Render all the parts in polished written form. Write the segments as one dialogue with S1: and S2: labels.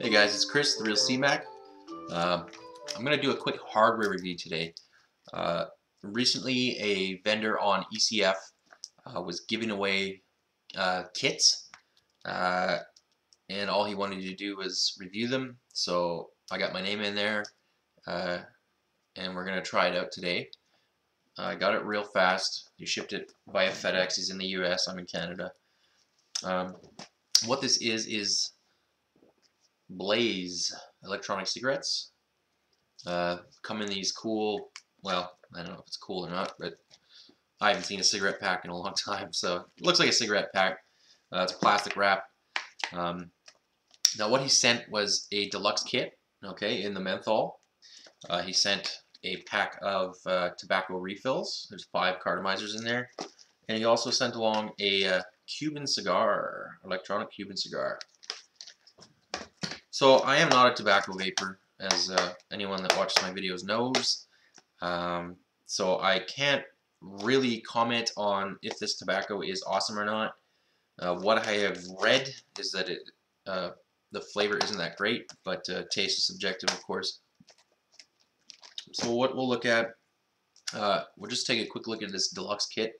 S1: Hey guys, it's Chris, the Real C-Mac. I'm going to do a quick hardware review today. Uh, Recently, a vendor on ECF was giving away kits, uh, and all he wanted to do was review them. So I got my name in there, uh, and we're going to try it out today. I got it real fast. He shipped it via FedEx. He's in the US. I'm in Canada. Um, what this is Blaze Electronic Cigarettes. Come in these cool, well, I don't know if it's cool or not, but I haven't seen a cigarette pack in a long time, so it looks like a cigarette pack. It's a plastic wrap. Um, Now what he sent was a deluxe kit, okay, in the menthol. He sent a pack of tobacco refills. There's 5 cartomizers in there. And he also sent along a Cuban cigar, electronic Cuban cigar. So I am not a tobacco vapor, as anyone that watches my videos knows. So I can't really comment on if this tobacco is awesome or not. What I have read is that the flavor isn't that great, but taste is subjective, of course. So what we'll look at, we'll just take a quick look at this deluxe kit.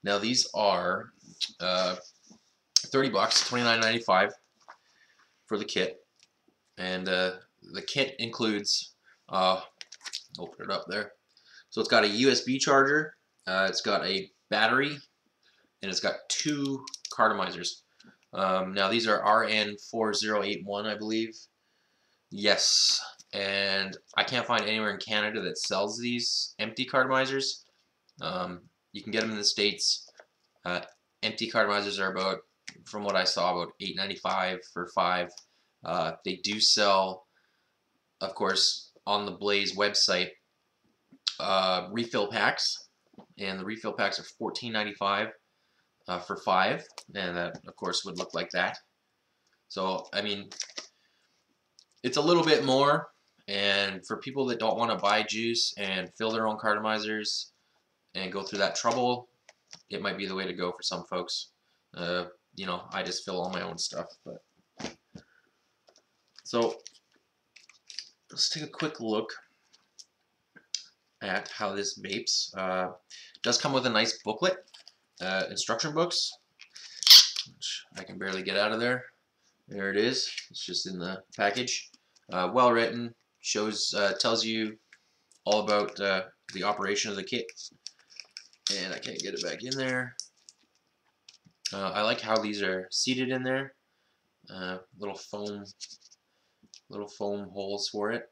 S1: Now these are 30 bucks, $29.95 for the kit, and the kit includes, open it up there. So it's got a USB charger, it's got a battery, and it's got 2 cartomizers. Now these are RN4081, I believe. Yes, and I can't find anywhere in Canada that sells these empty cartomizers. You can get them in the States. Empty cartomizers are about, from what I saw, about $8.95 for 5. They do sell, of course, on the Blaze website, refill packs, and the refill packs are $14.95 for 5, and that of course would look like that. So I mean, it's a little bit more, and for people that don't want to buy juice and fill their own cartomizers and go through that trouble, it might be the way to go for some folks. You know, I just fill all my own stuff. But so let's take a quick look at how this vapes. It does come with a nice booklet, instruction books, which I can barely get out of there. There it is. It's just in the package. Well written. Shows, tells you all about the operation of the kit. And I can't get it back in there. I like how these are seated in there. Little foam holes for it.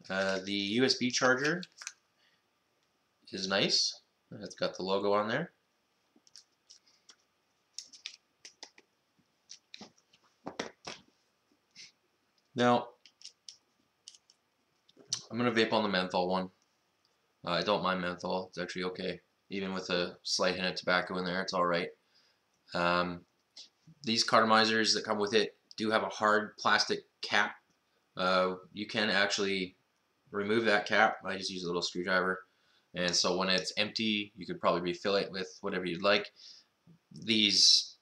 S1: The USB charger is nice. It's got the logo on there. Now, I'm going to vape on the menthol one. I don't mind menthol. It's actually okay. Even with a slight hint of tobacco in there, it's alright. These cartomizers that come with it do have a hard plastic cap. You can actually remove that cap. I just use a little screwdriver. And so when it's empty, you could probably refill it with whatever you'd like. These,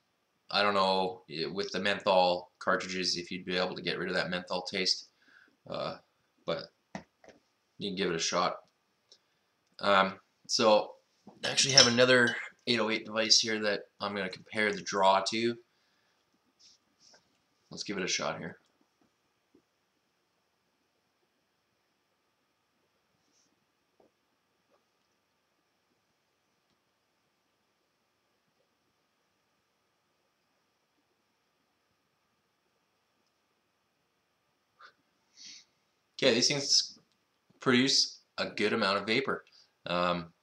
S1: I don't know, with the menthol cartridges, if you'd be able to get rid of that menthol taste. But you can give it a shot. So I actually have another 808 device here that I'm going to compare the draw to. Let's give it a shot here. Okay, these things produce a good amount of vapor. I'm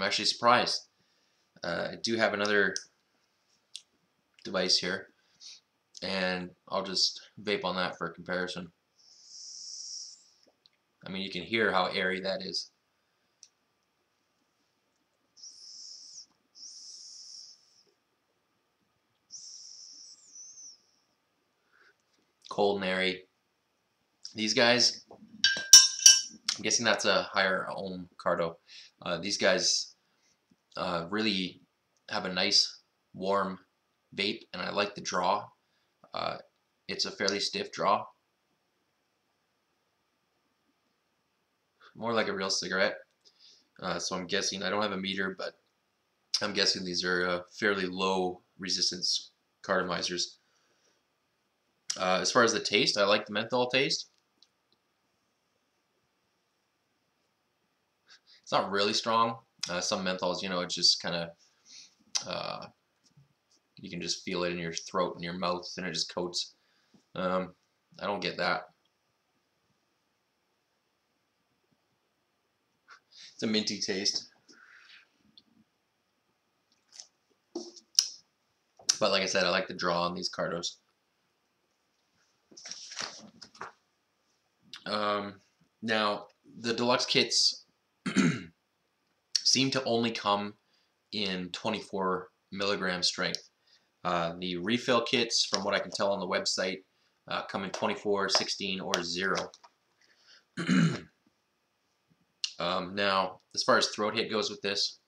S1: actually surprised. I do have another device here, and I'll just vape on that for comparison. I mean, you can hear how airy that is. Cold and airy. These guys, I'm guessing that's a higher ohm carto. These guys really have a nice warm vape, and I like the draw. it's a fairly stiff draw. More like a real cigarette. So I'm guessing, I don't have a meter, but I'm guessing these are fairly low resistance cartomizers. As far as the taste, I like the menthol taste. It's not really strong. Some menthols, you know, it's just kind of, you can just feel it in your throat and your mouth, and it just coats. I don't get that. It's a minty taste. But like I said, I like the draw on these cartos. Now, the deluxe kits seem to only come in 24 milligram strength. The refill kits, from what I can tell on the website, come in 24, 16, or 0. Now, as far as throat hit goes with this,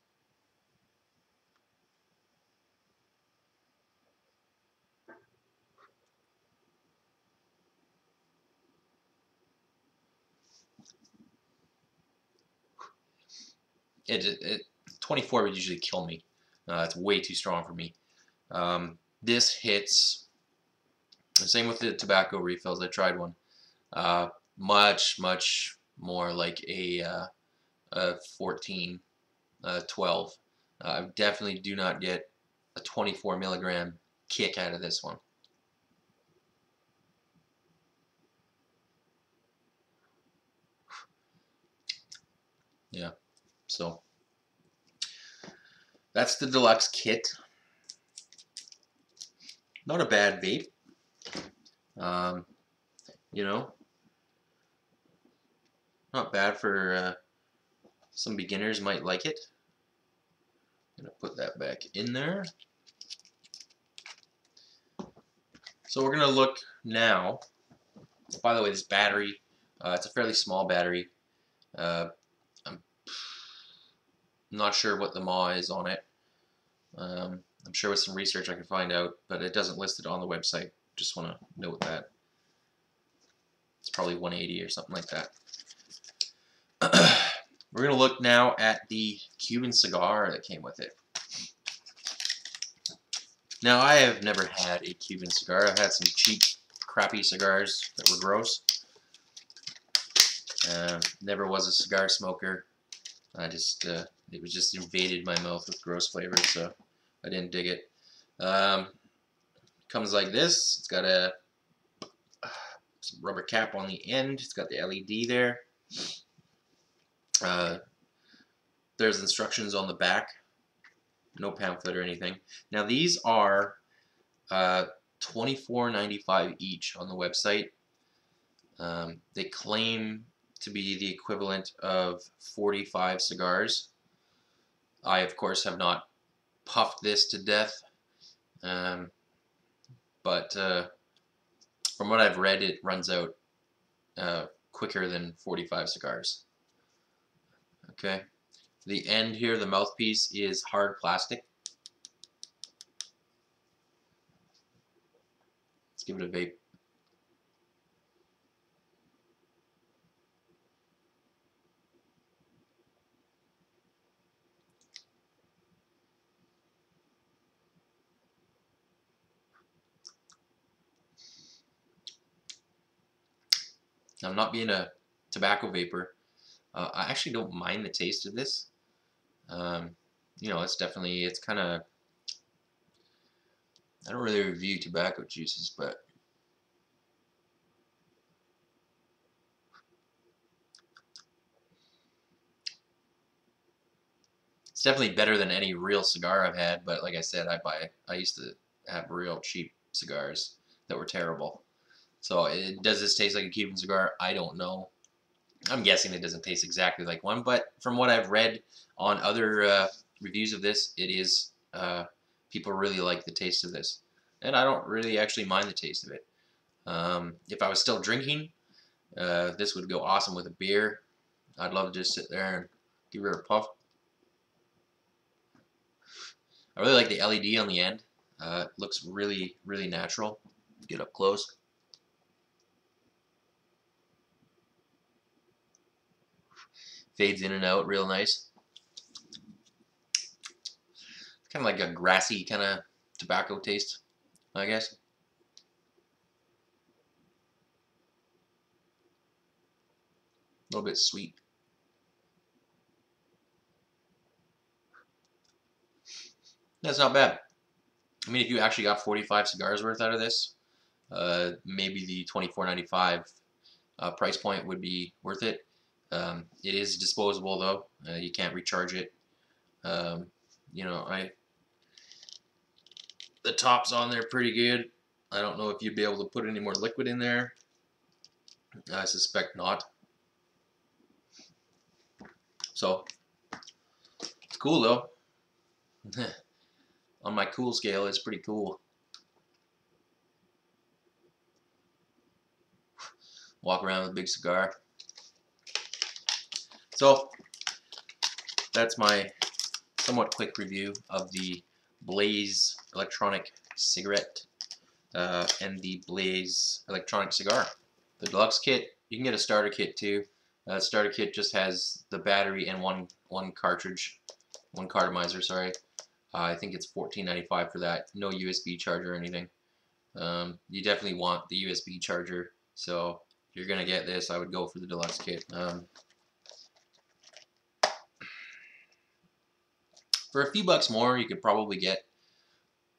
S1: it 24 would usually kill me. It's way too strong for me. This hits, same with the tobacco refills. I tried one. Much more like a 14, 12. I definitely do not get a 24 milligram kick out of this one. Yeah, so that's the deluxe kit. Not a bad vape. You know, not bad for some beginners might like it. I'm gonna put that back in there. So we're gonna look now. By the way, this battery, it's a fairly small battery. I'm not sure what the mAh is on it. I'm sure with some research I can find out, but it doesn't list it on the website. Just want to note that. It's probably 180 or something like that. We're going to look now at the Cuban cigar that came with it. Now, I have never had a Cuban cigar. I've had some cheap, crappy cigars that were gross. Never was a cigar smoker. I just, it was just invaded my mouth with gross flavors, so I didn't dig it. Comes like this. It's got a some rubber cap on the end. It's got the LED there. There's instructions on the back. No pamphlet or anything. Now these are $24.95 each on the website. They claim to be the equivalent of 45 cigars. I, of course, have not puffed this to death, but from what I've read, it runs out quicker than 45 cigars. Okay, the end here, the mouthpiece, is hard plastic. Let's give it a vape. Now, I'm not being a tobacco vapor. I actually don't mind the taste of this. You know, it's definitely, it's kind of, I don't really review tobacco juices, but it's definitely better than any real cigar I've had. But like I said, I used to have real cheap cigars that were terrible. So does this taste like a Cuban cigar? I don't know. I'm guessing it doesn't taste exactly like one, but from what I've read on other reviews of this, it is, people really like the taste of this. And I don't really actually mind the taste of it. If I was still drinking, this would go awesome with a beer. I'd love to just sit there and give her a puff. I really like the LED on the end. It looks really, really natural. Get up close. Fades in and out real nice. It's kind of like a grassy kind of tobacco taste, I guess. A little bit sweet. That's not bad. I mean, if you actually got 45 cigars worth out of this, maybe the $24.95 price point would be worth it. It is disposable though. You can't recharge it. You know, the top's on there pretty good. I don't know if you'd be able to put any more liquid in there. I suspect not. So it's cool though. On my cool scale, it's pretty cool. Walk around with a big cigar. So that's my somewhat quick review of the Blaze Electronic Cigarette and the Blaze Electronic Cigar. The Deluxe Kit, you can get a starter kit too. Starter kit just has the battery and one cartridge, one cartomizer, sorry. I think it's $14.95 for that. No USB charger or anything. You definitely want the USB charger, so if you're gonna get this, I would go for the Deluxe Kit. For a few bucks more, you could probably get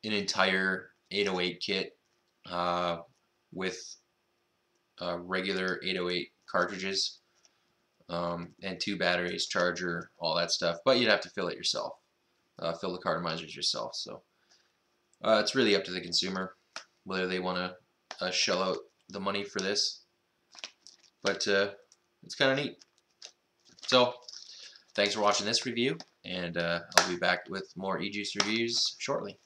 S1: an entire 808 kit with regular 808 cartridges and 2 batteries, charger, all that stuff. But you'd have to fill it yourself, fill the cartomizers yourself. So it's really up to the consumer whether they want to shell out the money for this. But it's kind of neat. So thanks for watching this review, and I'll be back with more E-Juice reviews shortly.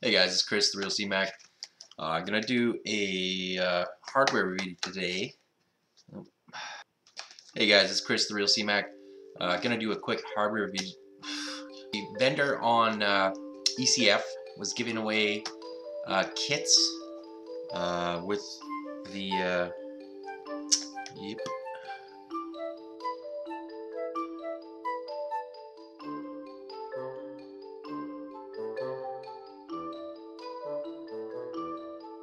S1: Hey guys, it's Chris, the Real C-Mac. I'm gonna do a hardware review today. Hey guys, it's Chris, the Real C-Mac. Gonna do a quick hardware review. The vendor on ECF was giving away kits with the